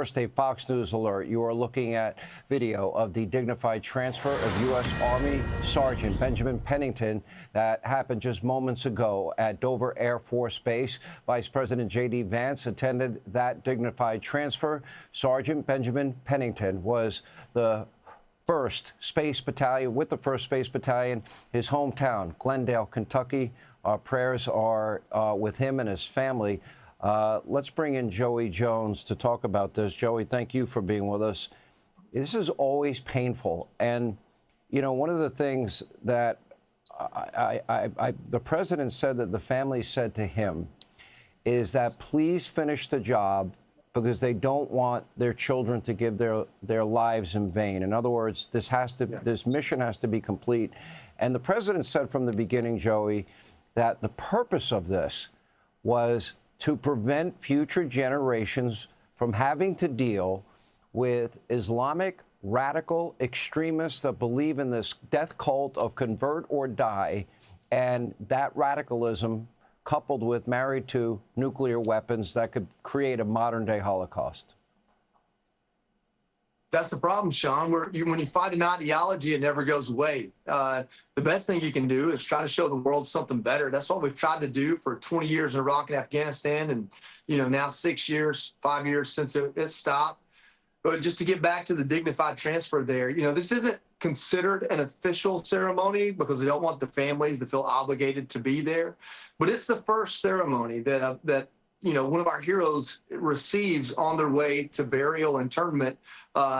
First, a Fox News alert. You are looking at video of the dignified transfer of U.S. Army Sergeant Benjamin Pennington that happened just moments ago at Dover Air Force Base. Vice President JD Vance attended that dignified transfer. Sergeant Benjamin Pennington was the first Space Battalion, with the 1st Space Battalion, his hometown, Glendale, Kentucky. Our prayers are with him and his family. Let's bring in Joey Jones to talk about this. Joey, thank you for being with us. This is always painful. And, you know, one of the things that the president said that the family said to him is that please finish the job because they don't want their children to give their lives in vain. In other words, this mission has to be complete. And the president said from the beginning, Joey, that the purpose of this was to prevent future generations from having to deal with Islamic radical extremists that believe in this death cult of convert or die, and that radicalism coupled with married to nuclear weapons that could create a modern-day Holocaust. That's the problem, Sean. When you fight an ideology, it never goes away. The best thing you can do is try to show the world something better. That's what we've tried to do for 20 years in Iraq and Afghanistan, and now 6 years, 5 years since it stopped. But just to get back to the dignified transfer there, this isn't considered an official ceremony because they don't want the families to feel obligated to be there. But it's the first ceremony that one of our heroes receives on their way to burial and interment.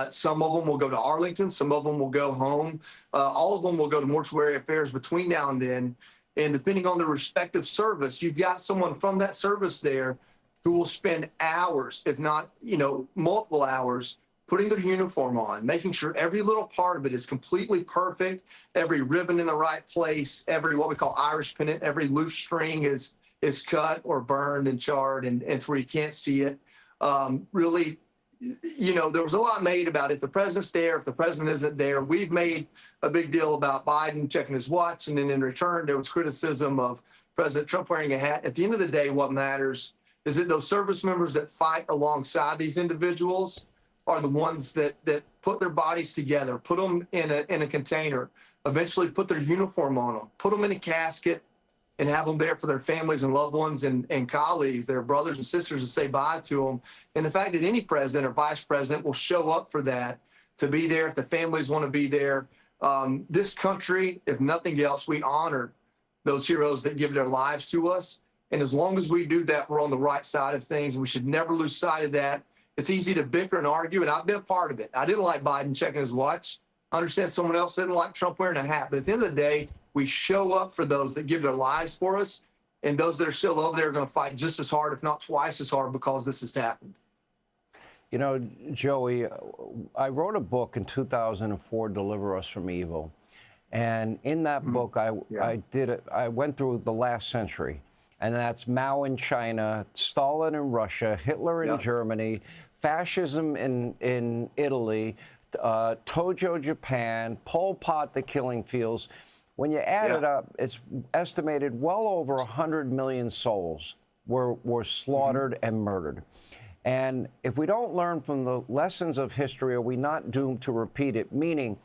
Some of them will go to Arlington. Some of them will go home. All of them will go to mortuary affairs between now and then. And depending on the respective service, you've got someone from that service there who will spend hours, if not, multiple hours, putting their uniform on, making sure every little part of it is completely perfect, every ribbon in the right place, every what we call Irish pennant, every loose string is cut or burned and charred and to where you can't see it. Really, there was a lot made about if the president's there, if the president isn't there. We've made a big deal about Biden checking his watch, and then in return, there was criticism of President Trump wearing a hat. At the end of the day, what matters is that those service members that fight alongside these individuals are the ones that put their bodies together, put them in a container, eventually put their uniform on them, put them in a casket, and have them there for their families and loved ones and colleagues, their brothers and sisters, to say bye to them. And the fact that any president or vice president will show up for that, to be there if the families want to be there. This country, if nothing else, we honor those heroes that give their lives to us. And as long as we do that, we're on the right side of things. We should never lose sight of that. It's easy to bicker and argue, and I've been a part of it. I didn't like Biden checking his watch. I understand someone else didn't like Trump wearing a hat. But at the end of the day, we show up for those that give their lives for us, and those that are still over there are going to fight just as hard, if not twice as hard, because this has happened. Joey, I wrote a book in 2004, Deliver Us from Evil. And in that book, I went through the last century. And that's Mao in China, Stalin in Russia, Hitler in Germany, fascism in Italy, Tojo, Japan, Pol Pot, the killing fields. When you add it up, it's estimated well over 100 million souls were slaughtered and murdered. And if we don't learn from the lessons of history, are we not doomed to repeat it? Meaning,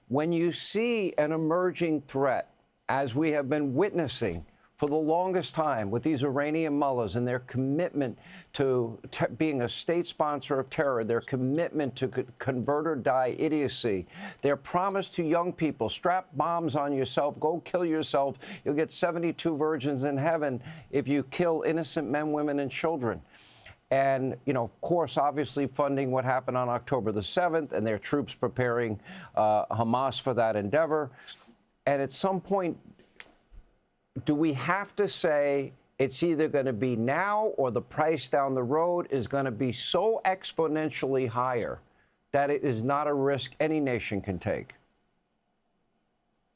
when you see an emerging threat, as we have been witnessing for the longest time with these Iranian mullahs and their commitment to being a state sponsor of terror, their commitment to convert or die idiocy, their promise to young people, strap bombs on yourself, go kill yourself, you'll get 72 virgins in heaven if you kill innocent men, women, and children. And, of course, obviously funding what happened on October the 7th and their troops preparing Hamas for that endeavor. And at some point, do we have to say it's either going to be now or the price down the road is going to be so exponentially higher that it is not a risk any nation can take?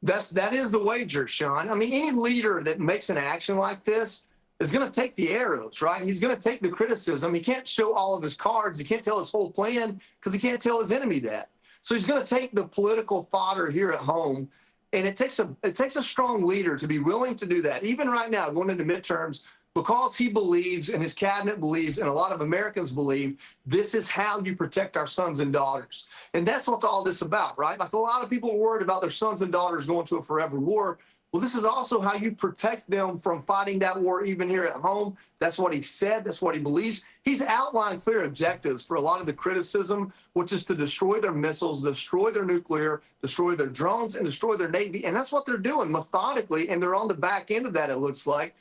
That is the wager, Sean. I mean, any leader that makes an action like this is going to take the arrows, right? He's going to take the criticism. He can't show all of his cards. He can't tell his whole plan because he can't tell his enemy that. So he's going to take the political fodder here at home. And it takes a strong leader to be willing to do that. Even right now, going into midterms, because he believes and his cabinet believes and a lot of Americans believe this is how you protect our sons and daughters. And that's what all this about, right? Like a lot of people are worried about their sons and daughters going to a forever war. Well, this is also how you protect them from fighting that war even here at home. That's what he said. That's what he believes. He's outlined clear objectives for a lot of the criticism, which is to destroy their missiles, destroy their nuclear, destroy their drones, and destroy their Navy. And that's what they're doing methodically, and they're on the back end of that, it looks like.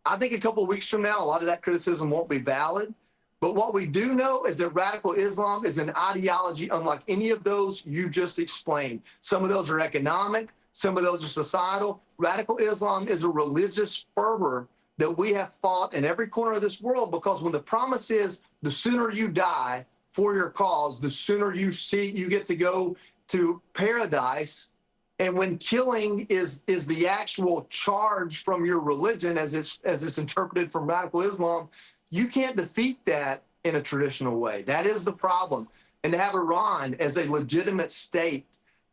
I think a couple of weeks from now, a lot of that criticism won't be valid. But what we do know is that radical Islam is an ideology unlike any of those you just explained. Some of those are economic. Some of those are societal. Radical Islam is a religious fervor that we have fought in every corner of this world, because when the promise is the sooner you die for your cause, the sooner you get to go to paradise. And when killing is the actual charge from your religion, as it's interpreted from radical Islam, you can't defeat that in a traditional way. That is the problem. And to have Iran as a legitimate state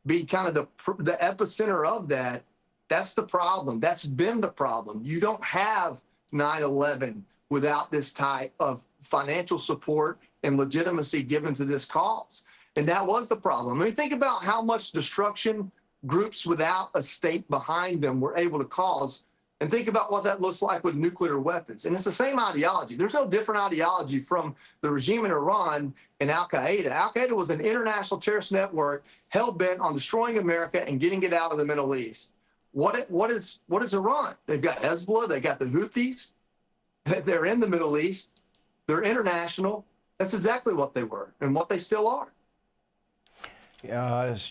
be kind of the epicenter of that, that's the problem. That's been the problem. You don't have 9/11 without this type of financial support and legitimacy given to this cause. And that was the problem. I mean, think about how much destruction groups without a state behind them were able to cause. And think about what that looks like with nuclear weapons. And it's the same ideology. There's no different ideology from the regime in Iran and Al-Qaeda. Al-Qaeda was an international terrorist network hell-bent on destroying America and getting it out of the Middle East. What is Iran? They've got Hezbollah. They got the Houthis. They're in the Middle East. They're international. That's exactly what they were and what they still are.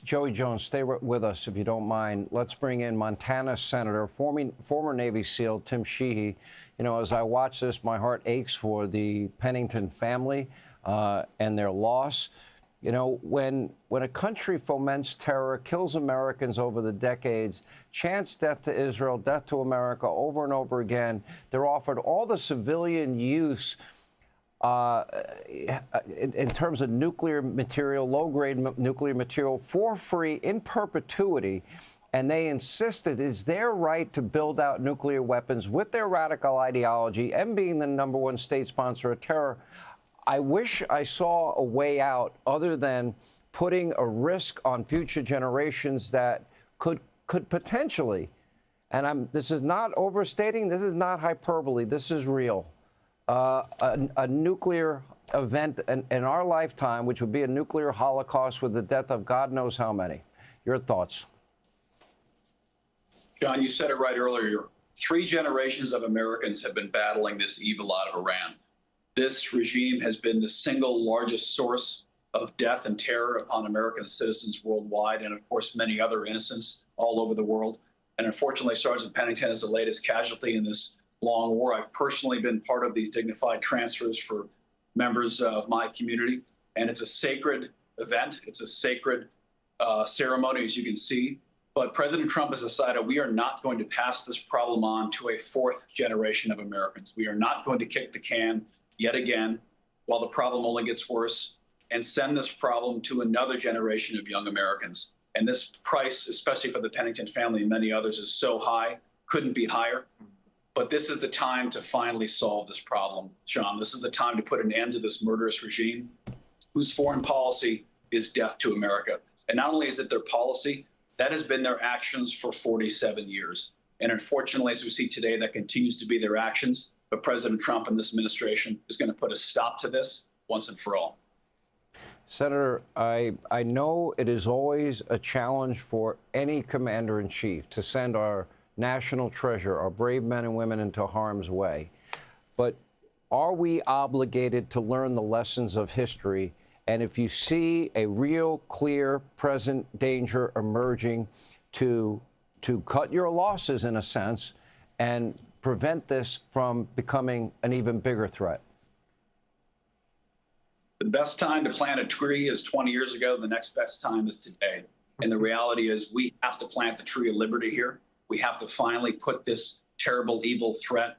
Joey Jones, stay with us if you don't mind. Let's bring in Montana Senator, former Navy SEAL Tim Sheehy. You know, as I watch this, my heart aches for the Pennington family and their loss. You know, when a country foments terror, kills Americans over the decades, chants death to Israel, death to America over and over again, they're offered all the civilian use in terms of nuclear material, low-grade nuclear material, for free in perpetuity. And they insisted it's their right to build out nuclear weapons with their radical ideology and being the #1 state sponsor of terror. I wish I saw a way out other than putting a risk on future generations that could potentially, and this is not overstating, this is not hyperbole, this is real. A nuclear event in our lifetime, which would be a nuclear holocaust with the death of God knows how many. Your thoughts? John, you said it right earlier. 3 generations of Americans have been battling this evil out of Iran. This regime has been the single largest source of death and terror upon American citizens worldwide, and of course, many other innocents all over the world. And unfortunately, Sergeant Pennington is the latest casualty in this long war. I've personally been part of these dignified transfers for members of my community, and it's a sacred event. It's a sacred ceremony, as you can see. But President Trump has decided we are not going to pass this problem on to a 4th generation of Americans. We are not going to kick the can yet again while the problem only gets worse and send this problem to another generation of young Americans. And this price, especially for the Pennington family and many others, is so high, couldn't be higher. But this is the time to finally solve this problem, Sean. This is the time to put an end to this murderous regime whose foreign policy is death to America. And not only is it their policy, that has been their actions for 47 years. And unfortunately, as we see today, that continues to be their actions. But President Trump and this administration is going to put a stop to this once and for all. Senator, I know it is always a challenge for any commander-in-chief to send our national treasure, our brave men and women, into harm's way. But are we obligated to learn the lessons of history? And if you see a real, clear, present danger emerging, to cut your losses, in a sense, and prevent this from becoming an even bigger threat? The best time to plant a tree is 20 years ago. The next best time is today. And the reality is we have to plant the tree of liberty here. We have to finally put this terrible, evil threat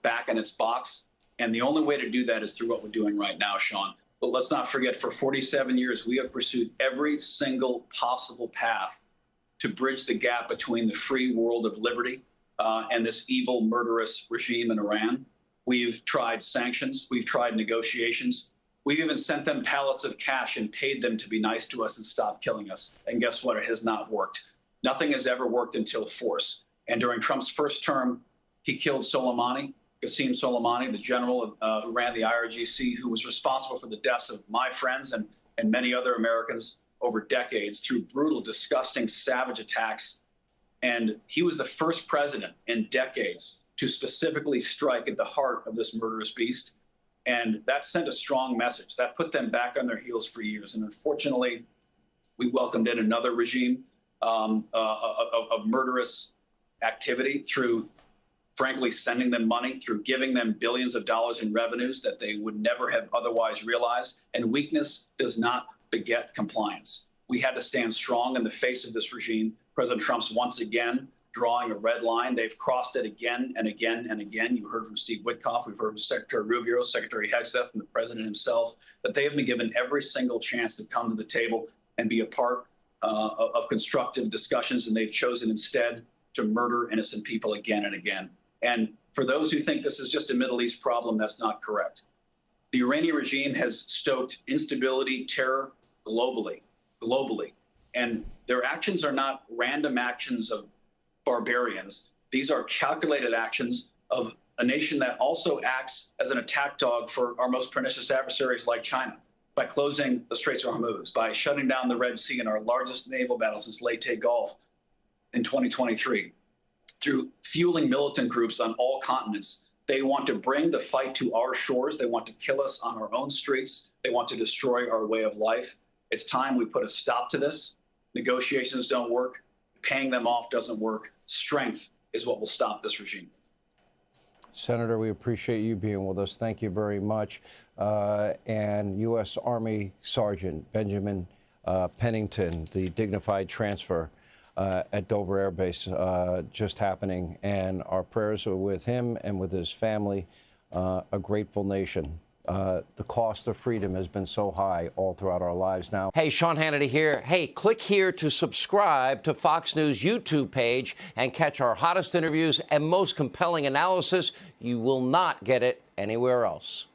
back in its box. And the only way to do that is through what we're doing right now, Sean. But let's not forget, for 47 years, we have pursued every single possible path to bridge the gap between the free world of liberty and this evil, murderous regime in Iran. We've tried sanctions. We've tried negotiations. We've even sent them pallets of cash and paid them to be nice to us and stop killing us. And guess what? It has not worked. Nothing has ever worked until force. And during Trump's first term, he killed Soleimani, Qasem Soleimani, the general who ran the IRGC, who was responsible for the deaths of my friends and many other Americans over decades through brutal, disgusting, savage attacks. And he was the first president in decades to specifically strike at the heart of this murderous beast. And that sent a strong message. That put them back on their heels for years. And unfortunately, we welcomed in another regime of murderous activity through, frankly, sending them money, through giving them billions of dollars in revenues that they would never have otherwise realized. And weakness does not beget compliance. We had to stand strong in the face of this regime. President Trump's once again drawing a red line. They've crossed it again and again and again. You heard from Steve Witkoff. We've heard from Secretary Rubio, Secretary Hegseth, and the president himself, that they have been given every single chance to come to the table and be a part of constructive discussions, and they've chosen instead to murder innocent people again and again. And for those who think this is just a Middle East problem, that's not correct. The Iranian regime has stoked instability, terror globally. And their actions are not random actions of barbarians. These are calculated actions of a nation that also acts as an attack dog for our most pernicious adversaries like China, by closing the Straits of Hormuz, by shutting down the Red Sea in our largest naval battle since Leyte Gulf in 2023, through fueling militant groups on all continents. They want to bring the fight to our shores. They want to kill us on our own streets. They want to destroy our way of life. It's time we put a stop to this. Negotiations don't work. Paying them off doesn't work. Strength is what will stop this regime. Senator, we appreciate you being with us. Thank you very much. And U.S. Army Sergeant Benjamin Pennington, the dignified transfer at Dover Air Base just happening. And our prayers are with him and with his family, a grateful nation. The cost of freedom has been so high all throughout our lives now. Hey, Sean Hannity here. Hey, click here to subscribe to Fox News YouTube page and catch our hottest interviews and most compelling analysis. You will not get it anywhere else.